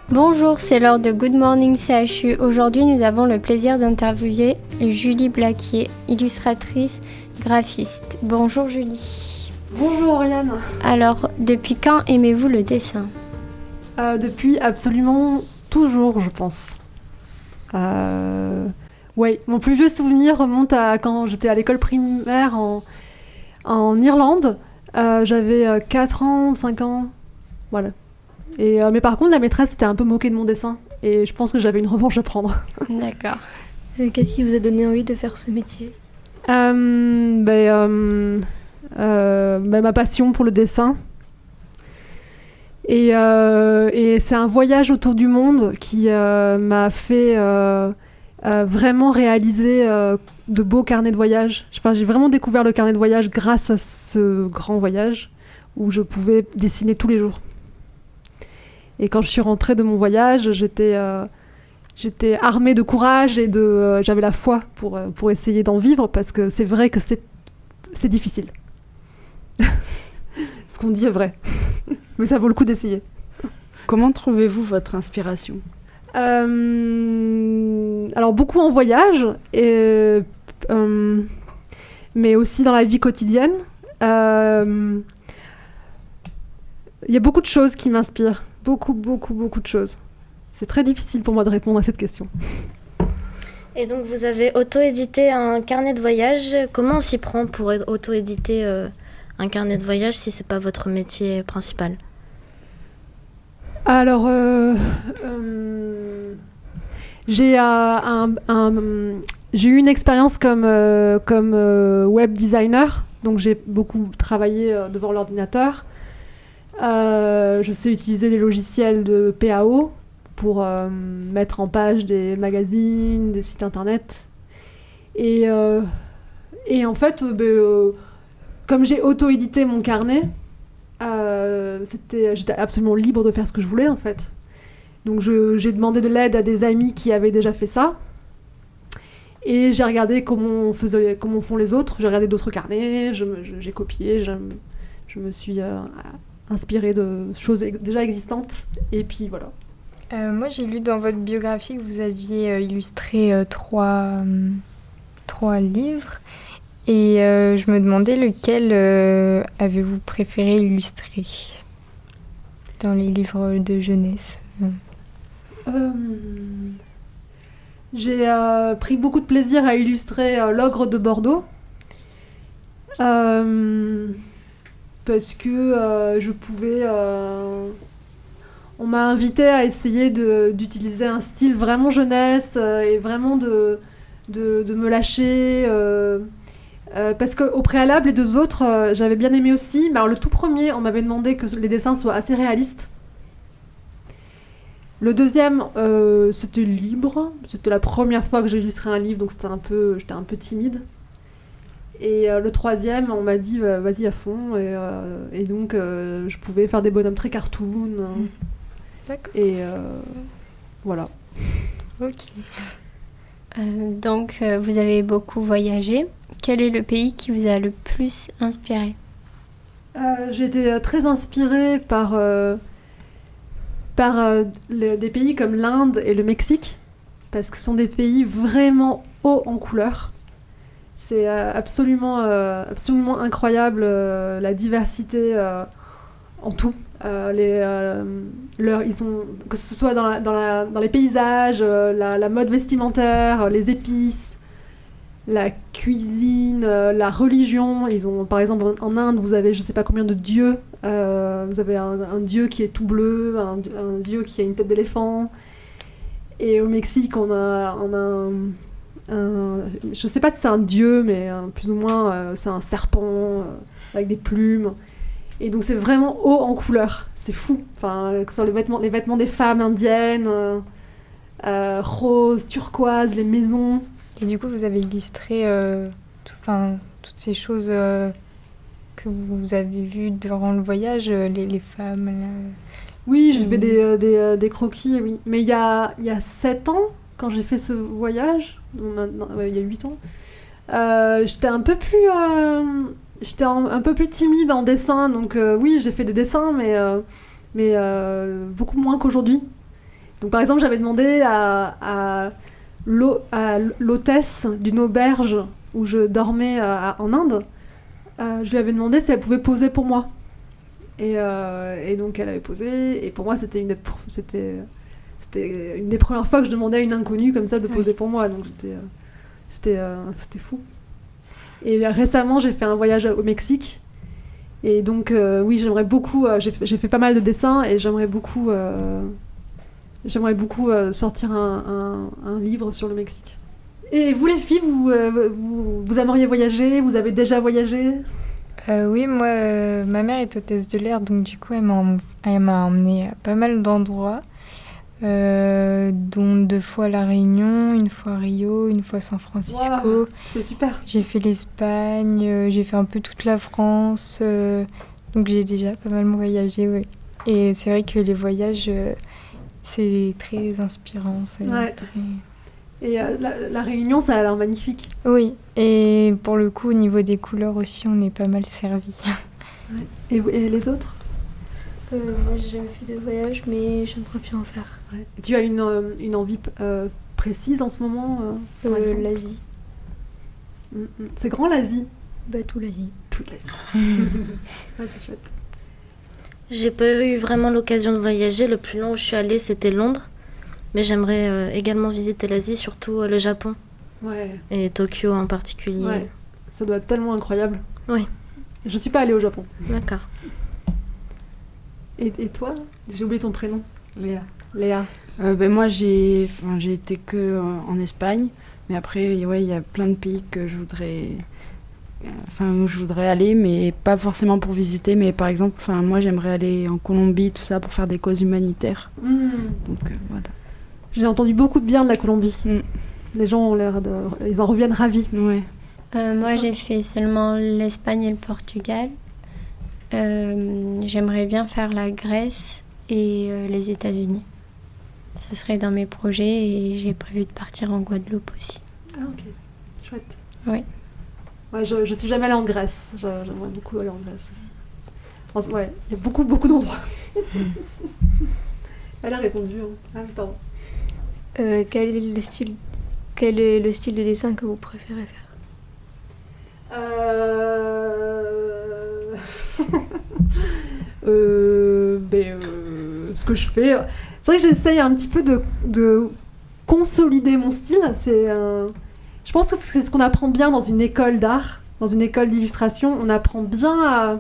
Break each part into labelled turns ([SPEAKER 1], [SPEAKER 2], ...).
[SPEAKER 1] Bonjour, c'est l'heure de Good Morning CHU. Aujourd'hui, nous avons le plaisir d'interviewer Julie Blaquier, illustratrice, graphiste. Bonjour Julie.
[SPEAKER 2] Bonjour Oriane.
[SPEAKER 1] Alors, depuis quand aimez-vous le dessin ?
[SPEAKER 2] Depuis absolument toujours, je pense. Ouais, mon plus vieux souvenir remonte à quand j'étais à l'école primaire en Irlande. J'avais 4 ans, 5 ans, voilà. Mais par contre, la maîtresse s'était un peu moquée de mon dessin. Et je pense que j'avais une revanche à prendre.
[SPEAKER 1] D'accord.
[SPEAKER 3] Qu'est-ce qui vous a donné envie de faire ce métier ?
[SPEAKER 2] Ma passion pour le dessin. Et c'est un voyage autour du monde qui m'a fait vraiment réaliser de beaux carnets de voyage. Enfin, j'ai vraiment découvert le carnet de voyage grâce à ce grand voyage où je pouvais dessiner tous les jours. Et quand je suis rentrée de mon voyage, j'étais armée de courage et j'avais la foi pour essayer d'en vivre, parce que c'est vrai que c'est difficile. Ce qu'on dit est vrai. Mais ça vaut le coup d'essayer.
[SPEAKER 4] Comment trouvez-vous votre inspiration ?
[SPEAKER 2] Alors beaucoup en voyage, mais aussi dans la vie quotidienne. Il y a beaucoup de choses qui m'inspirent. Beaucoup de choses. C'est très difficile pour moi de répondre à cette question.
[SPEAKER 3] Et donc vous avez auto-édité un carnet de voyage. Comment on s'y prend pour auto-éditer un carnet de voyage si c'est pas votre métier principal ?
[SPEAKER 2] Alors, j'ai eu une expérience comme web designer, donc j'ai beaucoup travaillé devant l'ordinateur. Je sais utiliser des logiciels de PAO pour mettre en page des magazines, des sites internet. Et en fait, comme j'ai auto-édité mon carnet, j'étais absolument libre de faire ce que je voulais en fait. Donc j'ai demandé de l'aide à des amis qui avaient déjà fait ça. Et j'ai regardé comment font les autres. J'ai regardé d'autres carnets, j'ai copié, je me suis inspirée de choses déjà existantes. Et puis voilà.
[SPEAKER 5] Moi, j'ai lu dans votre biographie que vous aviez illustré trois livres. Et je me demandais lequel avez-vous préféré illustrer dans les livres de jeunesse ?
[SPEAKER 2] J'ai pris beaucoup de plaisir à illustrer l'Ogre de Bordeaux. Parce que je pouvais... on m'a invité à essayer d'utiliser un style vraiment jeunesse et vraiment de me lâcher... parce qu'au préalable, les deux autres, j'avais bien aimé aussi. Mais alors, le tout premier, on m'avait demandé que les dessins soient assez réalistes. Le deuxième, c'était libre. C'était la première fois que j'ai illustré un livre, donc j'étais un peu timide. Et le troisième, on m'a dit vas-y à fond. Et donc, je pouvais faire des bonhommes très cartoon.
[SPEAKER 5] D'accord.
[SPEAKER 2] Et voilà.
[SPEAKER 5] Ok.
[SPEAKER 1] Donc, vous avez beaucoup voyagé. Quel est le pays qui vous a le plus inspiré ?
[SPEAKER 2] J'ai été très inspirée par des pays comme l'Inde et le Mexique, parce que ce sont des pays vraiment hauts en couleurs. C'est absolument incroyable la diversité en tout. Que ce soit dans les paysages, la mode vestimentaire, les épices, la cuisine, la religion. Par exemple, en Inde, vous avez je ne sais pas combien de dieux. Vous avez un dieu qui est tout bleu, un dieu qui a une tête d'éléphant. Et au Mexique, on a je ne sais pas si c'est un dieu, mais plus ou moins, c'est un serpent avec des plumes. Et donc, c'est vraiment haut en couleurs. C'est fou. Enfin, que ce soit les vêtements des femmes indiennes, roses, turquoises, les maisons.
[SPEAKER 5] Et du coup, vous avez illustré toutes ces choses que vous avez vues durant le voyage, les femmes.
[SPEAKER 2] Oui, j'ai fait des croquis, oui. Mais il y a 7 ans, quand j'ai fait ce voyage, il y a 8 ans, j'étais un peu plus timide en dessin. Donc oui, j'ai fait des dessins, mais beaucoup moins qu'aujourd'hui. Donc par exemple, j'avais demandé à l'hôtesse d'une auberge où je dormais en Inde, je lui avais demandé si elle pouvait poser pour moi. Et donc elle avait posé, et pour moi c'était une des premières fois que je demandais à une inconnue comme ça de poser pour moi, donc c'était fou. Et récemment j'ai fait un voyage au Mexique, et donc oui, j'aimerais beaucoup, j'ai fait pas mal de dessins, et j'aimerais beaucoup sortir un livre sur le Mexique. Et vous les filles, vous aimeriez voyager? Vous avez déjà voyagé?
[SPEAKER 5] Oui, moi, ma mère est hôtesse de l'air, donc du coup, elle m'a emmenée à pas mal d'endroits, dont 2 fois La Réunion, 1 fois Rio, 1 fois San Francisco.
[SPEAKER 2] Wow, c'est super.
[SPEAKER 5] J'ai fait l'Espagne, j'ai fait un peu toute la France, donc j'ai déjà pas mal voyagé, oui. Et c'est vrai que les voyages, c'est très inspirant.
[SPEAKER 2] Ouais. Et la Réunion, ça a l'air magnifique.
[SPEAKER 5] Oui, et pour le coup, au niveau des couleurs aussi, on est pas mal servi.
[SPEAKER 2] Ouais. Et les autres?
[SPEAKER 1] Moi, j'ai jamais fait de voyage, mais j'aimerais bien en faire.
[SPEAKER 2] Ouais. Tu as une envie précise en ce moment par exemple?
[SPEAKER 1] L'Asie.
[SPEAKER 2] C'est grand l'Asie?
[SPEAKER 1] Tout l'Asie.
[SPEAKER 2] Toute l'Asie. Ouais, c'est chouette.
[SPEAKER 3] J'ai pas eu vraiment l'occasion de voyager. Le plus long où je suis allée, c'était Londres. Mais j'aimerais également visiter l'Asie, surtout le Japon.
[SPEAKER 2] Ouais.
[SPEAKER 3] Et Tokyo en particulier.
[SPEAKER 2] Ouais. Ça doit être tellement incroyable.
[SPEAKER 3] Oui.
[SPEAKER 2] Je suis pas allée au Japon.
[SPEAKER 3] D'accord.
[SPEAKER 2] Et toi? J'ai oublié ton prénom.
[SPEAKER 4] Léa.
[SPEAKER 2] Léa.
[SPEAKER 4] Moi, j'ai été que en Espagne. Mais après, ouais, il y a plein de pays que je voudrais... où je voudrais aller, mais pas forcément pour visiter. Mais par exemple, moi, j'aimerais aller en Colombie, tout ça, pour faire des causes humanitaires. Donc, voilà.
[SPEAKER 2] J'ai entendu beaucoup de bien de la Colombie. Les gens ont ils en reviennent ravis.
[SPEAKER 4] Ouais.
[SPEAKER 1] Moi, j'ai fait seulement l'Espagne et le Portugal. J'aimerais bien faire la Grèce et les États-Unis. Ça serait dans mes projets, et j'ai prévu de partir en Guadeloupe aussi.
[SPEAKER 2] Ah, ok. Chouette.
[SPEAKER 1] Oui.
[SPEAKER 2] Ouais, je suis jamais allée en Grèce. J'aimerais beaucoup aller en Grèce aussi. Enfin, ouais, il y a beaucoup d'endroits. Elle a répondu. Hein. Ah, pardon.
[SPEAKER 1] Quel est le style de dessin que vous préférez faire?
[SPEAKER 2] Ce que je fais... C'est vrai que j'essaye un petit peu de consolider mon style. Je pense que c'est ce qu'on apprend bien dans une école d'art, dans une école d'illustration. On apprend bien à...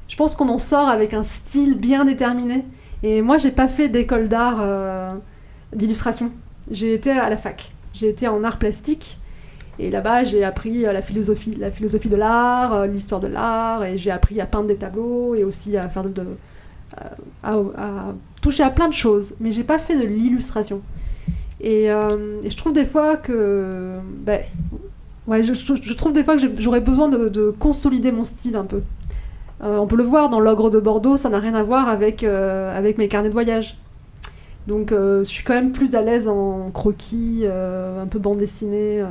[SPEAKER 2] Je pense qu'on en sort avec un style bien déterminé. Et moi, j'ai pas fait d'école d'art d'illustration. J'ai été à la fac. J'ai été en art plastique. Et là-bas, j'ai appris la philosophie de l'art, l'histoire de l'art, et j'ai appris à peindre des tableaux et aussi à faire à toucher à plein de choses. Mais j'ai pas fait de l'illustration. Et je trouve des fois que... je trouve des fois que j'aurais besoin de consolider mon style un peu. On peut le voir dans l'Ogre de Bordeaux, ça n'a rien à voir avec mes carnets de voyage. Donc je suis quand même plus à l'aise en croquis, un peu bande dessinée.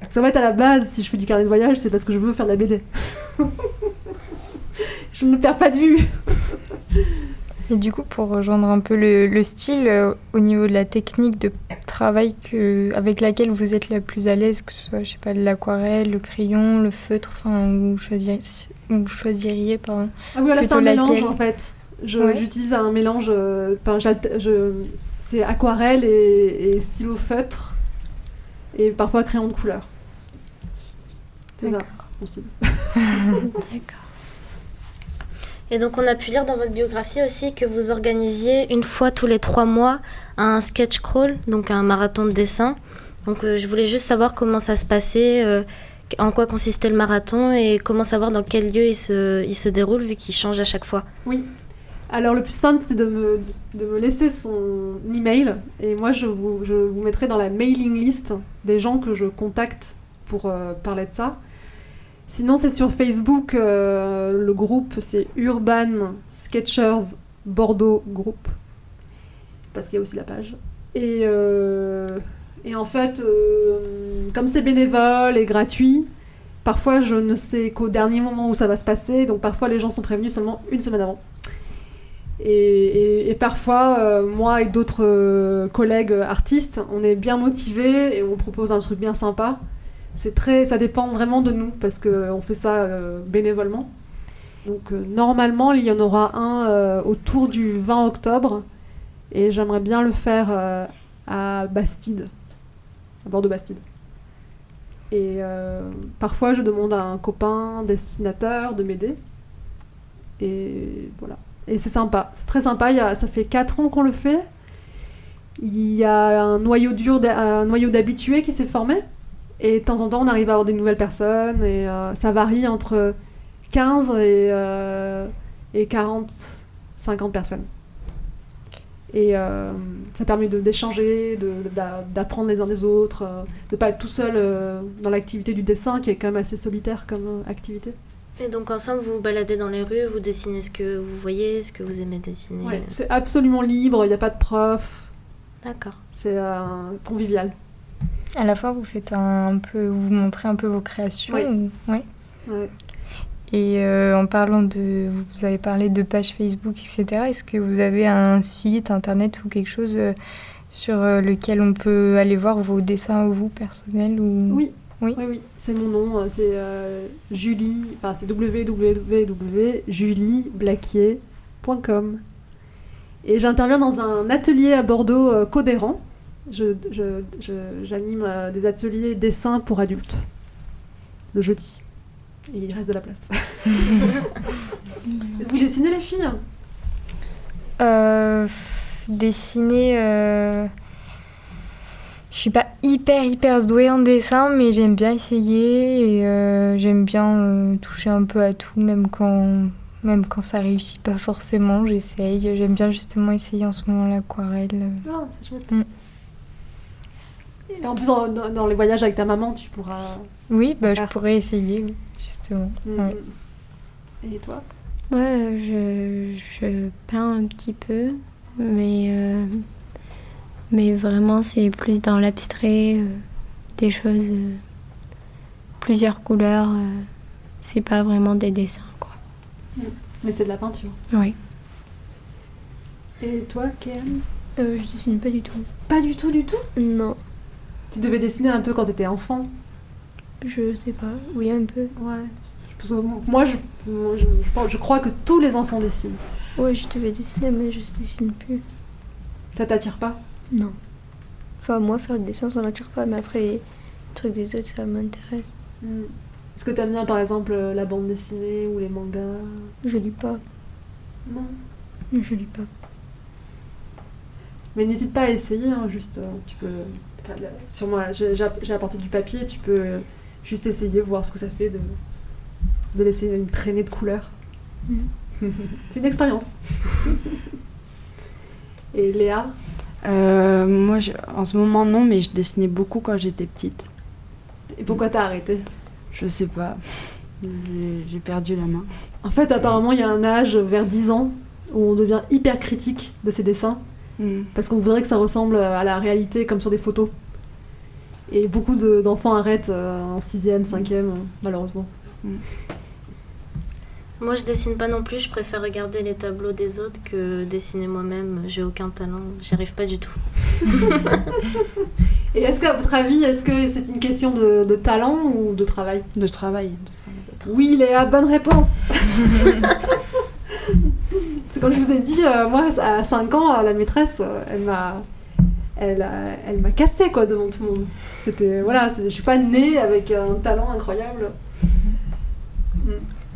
[SPEAKER 2] Ça va être à la base, si je fais du carnet de voyage, c'est parce que je veux faire de la BD. Je ne perds pas de vue.
[SPEAKER 5] Et du coup, pour rejoindre un peu le style, au niveau de la technique de travail avec laquelle vous êtes la plus à l'aise, que ce soit, je sais pas, l'aquarelle, le crayon, le feutre, où vous choisiriez, pardon.
[SPEAKER 2] Ah oui, là c'est un mélange en fait.
[SPEAKER 5] Ouais.
[SPEAKER 2] J'utilise un mélange, c'est aquarelle et stylo feutre, et parfois crayon de couleur. C'est ça, mon style.
[SPEAKER 1] D'accord.
[SPEAKER 3] Et donc on a pu lire dans votre biographie aussi que vous organisiez 1 fois tous les 3 mois un sketch crawl, donc un marathon de dessin. Donc je voulais juste savoir comment ça se passait, en quoi consistait le marathon et comment savoir dans quel lieu il se déroule vu qu'il change à chaque fois.
[SPEAKER 2] Oui. Alors le plus simple c'est de me laisser son email et moi je vous mettrai dans la mailing list des gens que je contacte pour parler de ça. Sinon c'est sur Facebook, le groupe c'est Urban Sketchers Bordeaux Group, parce qu'il y a aussi la page. Et en fait, comme c'est bénévole et gratuit, parfois je ne sais qu'au dernier moment où ça va se passer, donc parfois les gens sont prévenus seulement 1 semaine avant. Et parfois, moi et d'autres collègues artistes, on est bien motivés et on propose un truc bien sympa. Ça dépend vraiment de nous parce qu'on fait ça bénévolement. Donc normalement, il y en aura un autour du 20 octobre et j'aimerais bien le faire à Bastide, à bord de Bastide. Et parfois, je demande à un copain dessinateur de m'aider. Et voilà. Et c'est sympa, c'est très sympa. Ça fait 4 ans qu'on le fait. Il y a un noyau d'habitués qui s'est formé. Et de temps en temps, on arrive à avoir des nouvelles personnes. Et ça varie entre 15 et 40, 50 personnes. Et ça permet d'échanger, d'apprendre les uns des autres, de ne pas être tout seul dans l'activité du dessin, qui est quand même assez solitaire comme activité.
[SPEAKER 3] Et donc ensemble, vous vous baladez dans les rues, vous dessinez ce que vous voyez, ce que vous aimez dessiner.
[SPEAKER 2] Ouais, c'est absolument libre, il n'y a pas de prof.
[SPEAKER 3] D'accord.
[SPEAKER 2] C'est convivial.
[SPEAKER 5] À la fois, vous faites vous montrez un peu vos créations.
[SPEAKER 2] Oui.
[SPEAKER 5] Ouais.
[SPEAKER 2] Ouais.
[SPEAKER 5] Et en parlant vous avez parlé de pages Facebook, etc. Est-ce que vous avez un site internet ou quelque chose sur lequel on peut aller voir vos dessins, vous, personnels ou...
[SPEAKER 2] Oui.
[SPEAKER 5] Oui.
[SPEAKER 2] Oui, c'est mon nom, c'est Julie, enfin c'est www.julieblaquier.com. Et j'interviens dans un atelier à Bordeaux Codérant. J'anime des ateliers dessin pour adultes le jeudi. Et il reste de la place. Vous dessinez les filles ?
[SPEAKER 5] Dessiner... Je suis pas hyper douée en dessin, mais j'aime bien essayer et j'aime bien toucher un peu à tout, même quand ça réussit pas forcément, j'essaye. J'aime bien justement essayer en ce moment l'aquarelle.
[SPEAKER 2] Ah, c'est chouette. Et en plus, dans les voyages avec ta maman, tu pourras...
[SPEAKER 5] Oui, je pourrais essayer, oui, justement. Ouais.
[SPEAKER 2] Et toi ?
[SPEAKER 1] Ouais, je peins un petit peu, mais vraiment c'est plus dans l'abstrait, des choses, plusieurs couleurs, c'est pas vraiment des dessins, quoi.
[SPEAKER 2] Mais c'est de la peinture.
[SPEAKER 1] Oui.
[SPEAKER 2] Et toi, Kéane ?
[SPEAKER 6] Je dessine pas du tout.
[SPEAKER 2] Pas du tout, du tout ?
[SPEAKER 6] Non.
[SPEAKER 2] Tu devais dessiner un peu quand t'étais enfant ?
[SPEAKER 6] Je sais pas, oui un peu.
[SPEAKER 2] Ouais. Parce que moi, je crois que tous les enfants dessinent.
[SPEAKER 6] Ouais, je devais dessiner, mais je dessine plus.
[SPEAKER 2] Ça t'attire pas ?
[SPEAKER 6] Non. Enfin, moi, faire du dessin, ça m'attire pas, mais après, les trucs des autres, ça m'intéresse.
[SPEAKER 2] Est-ce que t'aimes bien, par exemple, la bande dessinée ou les mangas ?
[SPEAKER 6] Je lis pas.
[SPEAKER 2] Non.
[SPEAKER 6] Je lis pas.
[SPEAKER 2] Mais n'hésite pas à essayer, hein, juste, tu peux... Sur moi, j'ai apporté du papier, tu peux juste essayer, voir ce que ça fait de laisser une traînée de couleurs. C'est une expérience. Et Léa ?
[SPEAKER 4] Moi, en ce moment, non, mais je dessinais beaucoup quand j'étais petite.
[SPEAKER 2] Et pourquoi t'as arrêté ?
[SPEAKER 4] Je sais pas. J'ai perdu la main.
[SPEAKER 2] En fait, apparemment, il y a un âge, vers 10 ans, où on devient hyper critique de ses dessins, parce qu'on voudrait que ça ressemble à la réalité, comme sur des photos. Et beaucoup d'enfants arrêtent en 6e, 5e, malheureusement.
[SPEAKER 3] Moi, je dessine pas non plus, je préfère regarder les tableaux des autres que dessiner moi-même. J'ai aucun talent, j'y arrive pas du tout.
[SPEAKER 2] Et est-ce qu'à votre avis, est-ce que c'est une question de talent ou de travail ?
[SPEAKER 4] De travail.
[SPEAKER 2] Oui, Léa, bonne réponse. C'est comme je vous ai dit, moi, à 5 ans, la maîtresse, elle m'a cassée, quoi, devant tout le monde. Je suis pas née avec un talent incroyable.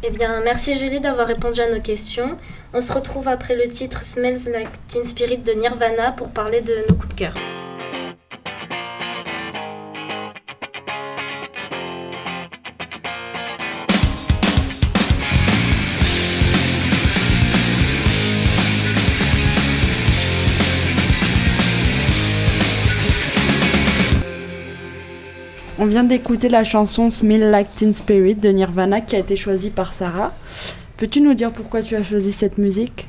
[SPEAKER 3] Eh bien, merci Julie d'avoir répondu à nos questions. On se retrouve après le titre Smells Like Teen Spirit de Nirvana pour parler de nos coups de cœur.
[SPEAKER 4] On vient d'écouter la chanson Smell Like Teen Spirit de Nirvana qui a été choisie par Sarah. Peux-tu nous dire pourquoi tu as choisi cette musique ?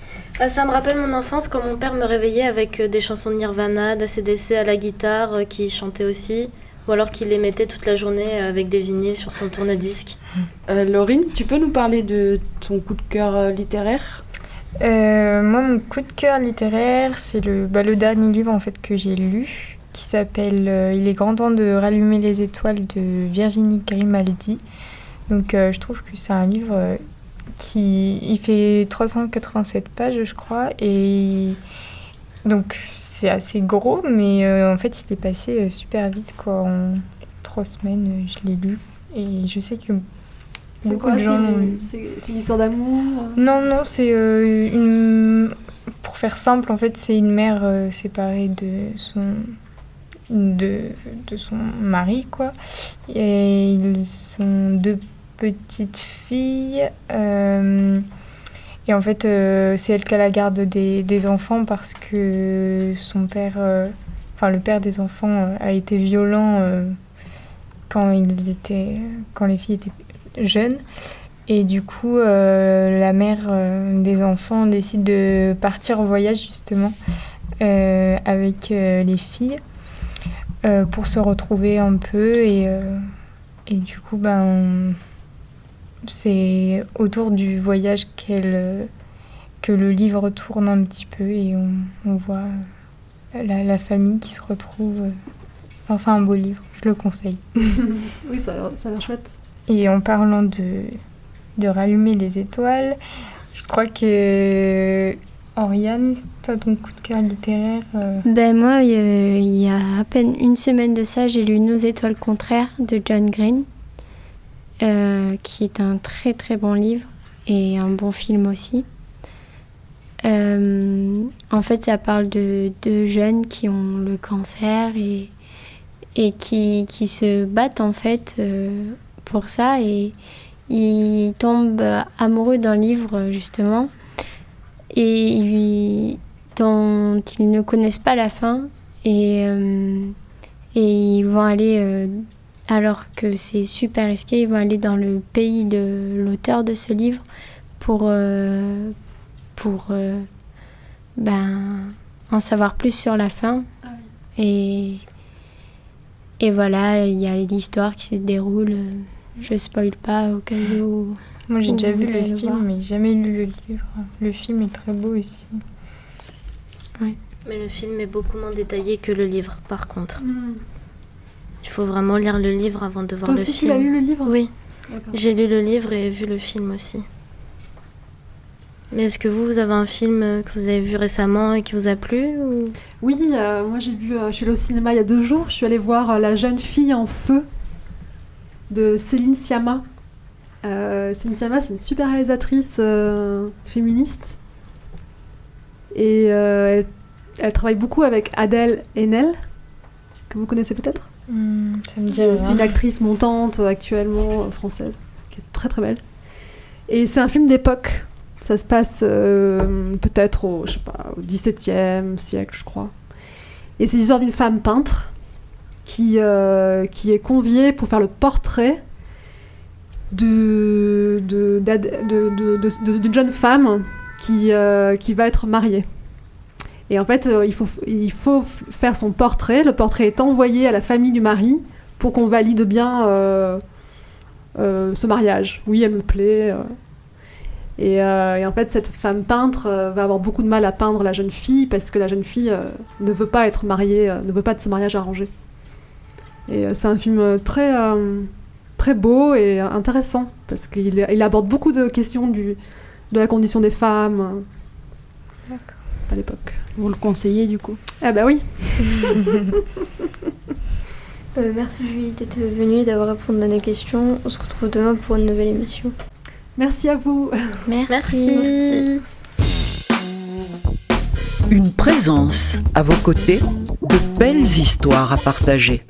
[SPEAKER 3] Ça me rappelle mon enfance quand mon père me réveillait avec des chansons de Nirvana, d'ACDC à la guitare, qui chantait aussi, ou alors qu'il les mettait toute la journée avec des vinyles sur son tourne-disque.
[SPEAKER 4] Laurine, tu peux nous parler de ton coup de cœur littéraire ?
[SPEAKER 5] Moi, mon coup de cœur littéraire, c'est le dernier livre en fait que j'ai lu, qui s'appelle Il est grand temps de rallumer les étoiles de Virginie Grimaldi. Donc, je trouve que c'est un livre il fait 387 pages, je crois, et donc c'est assez gros, mais en fait, il est passé super vite, quoi. En 3 semaines, je l'ai lu, et je sais que beaucoup de gens...
[SPEAKER 2] C'est une histoire d'amour
[SPEAKER 5] Non, c'est pour faire simple, en fait, c'est une mère séparée de son mari, quoi. Et ils sont 2 petites filles. Et en fait, c'est elle qui a la garde des enfants parce que son père... le père des enfants a été violent quand les filles étaient jeunes. Et du coup, la mère des enfants décide de partir en voyage, justement, avec les filles pour se retrouver un peu. Et du coup, c'est autour du voyage que le livre tourne un petit peu. Et on voit la famille qui se retrouve. Enfin, c'est un beau livre, je le conseille.
[SPEAKER 2] Oui, ça a l'air chouette.
[SPEAKER 5] Et en parlant de rallumer les étoiles, je crois que Oriane, toi, ton coup de cœur littéraire
[SPEAKER 1] Moi, il y a à peine une semaine de ça, j'ai lu Nos étoiles contraires de John Green, qui est un très très bon livre et un bon film aussi. En fait, ça parle de jeunes qui ont le cancer et qui se battent en fait pour ça, et ils tombent amoureux d'un livre justement et dont ils ne connaissent pas la fin, et ils vont aller alors que c'est super risqué, ils vont aller dans le pays de l'auteur de ce livre pour en savoir plus sur la fin.
[SPEAKER 2] Ah oui.
[SPEAKER 1] Et voilà, il y a l'histoire qui se déroule. Je spoil pas au cas où.
[SPEAKER 5] Moi, j'ai déjà vu
[SPEAKER 1] vous
[SPEAKER 5] le
[SPEAKER 1] allez le
[SPEAKER 5] film,
[SPEAKER 1] voir.
[SPEAKER 5] mais jamais lu le livre. Le film est très beau aussi.
[SPEAKER 3] Mais le film est beaucoup moins détaillé que le livre, par contre. Il faut vraiment lire le livre avant de voir
[SPEAKER 2] Toi
[SPEAKER 3] le
[SPEAKER 2] aussi,
[SPEAKER 3] film.
[SPEAKER 2] tu l'as lu le livre ?
[SPEAKER 3] Oui,
[SPEAKER 2] D'accord.
[SPEAKER 3] j'ai lu le livre et vu le film aussi. Mais est-ce que vous avez un film que vous avez vu récemment et qui vous a plu ou...
[SPEAKER 2] Oui, moi je suis allée au cinéma il y a 2 jours, je suis allée voir La jeune fille en feu de Céline Sciamma. Céline Sciamma, c'est une super réalisatrice féministe. Et elle travaille beaucoup avec Adèle Haenel, que vous connaissez peut-être.
[SPEAKER 5] Ça me dit
[SPEAKER 2] C'est
[SPEAKER 5] rien.
[SPEAKER 2] une actrice montante actuellement française, qui est très très belle. Et c'est un film d'époque. Ça se passe peut-être au XVIIe siècle, je crois. Et c'est l'histoire d'une femme peintre qui est conviée pour faire le portrait d'une jeune femme qui va être mariée. Et en fait, il faut faire son portrait. Le portrait est envoyé à la famille du mari pour qu'on valide bien ce mariage. Oui, elle me plaît. Et en fait, cette femme peintre va avoir beaucoup de mal à peindre la jeune fille parce que la jeune fille ne veut pas être mariée, ne veut pas de ce mariage arrangé. Et c'est un film très, très beau et intéressant parce qu'il aborde beaucoup de questions de la condition des femmes à l'époque.
[SPEAKER 4] Vous le conseillez du coup?
[SPEAKER 2] Ah bah oui.
[SPEAKER 6] Merci Julie d'être venue et d'avoir répondu à nos questions. On se retrouve demain pour une nouvelle émission.
[SPEAKER 2] Merci à vous.
[SPEAKER 3] Merci.
[SPEAKER 7] Une présence à vos côtés, de belles histoires à partager.